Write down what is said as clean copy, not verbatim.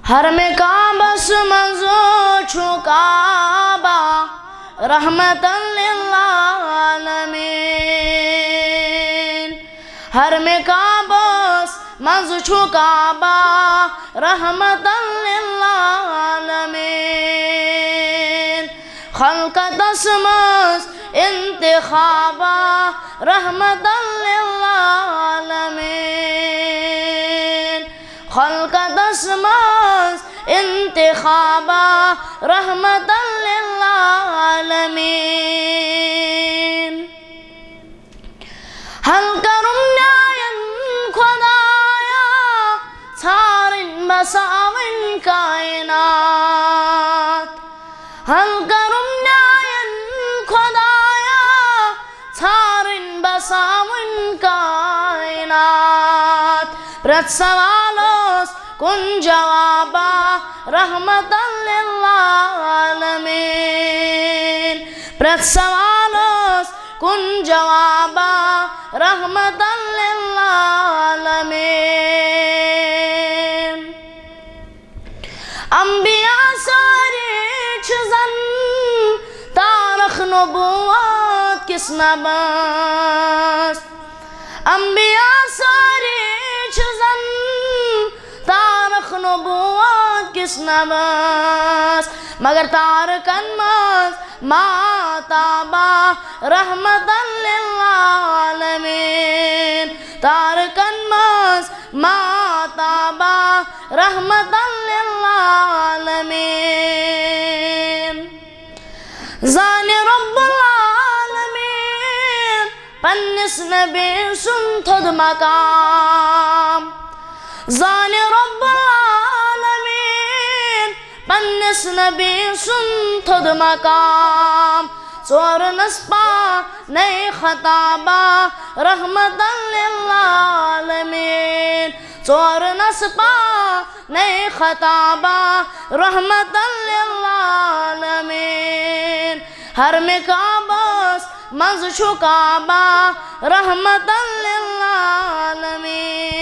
हर में काबस मंजो छुकाबा रहमतन लिल आलमीन। हर में काबस मंजो छुकाबा रहमतन लिल आलमीन। खल्क़त असमस इंतिखाबा रहमतन लिल आलमीन। खल्क़त असमस इंतिखाबा रहमतन लिल आलमीन। हल करुम न्यायन खुदाया सारिन बसाविन कायनात। हल करुम न्यायन खुदाया सारिन बसाविन कायनात। प्रत सवालोस कुन जवाबा रहमतन लिल आलमीन। प्रत सवालोस कुन जवाबा रहमतन लिल आलमीन। अंबिया सारे छजन तारख नबुवत किस नबस। अंबिया सारे छजन तारख नबुवत किस नबस। मगर तारकन मस माताबा रहमतन लिल आलमीन। तारकन मस माताबा रहमतन लिल आलमीन। ज़ाने रब्बुल आलमीन पन्निस नबी सुन थद मकाम। ज़ाने रब्बुल आलमीन पन्निस नबी सुन थद मकाम। चोर नस्पा नई खताबा रहमतन लिल आलमीन। चोर नस्पा नई खताबा रहमतन लिल आलमीन। हर में काबस मंज छुकाबा रहमतन लिल आलमीन।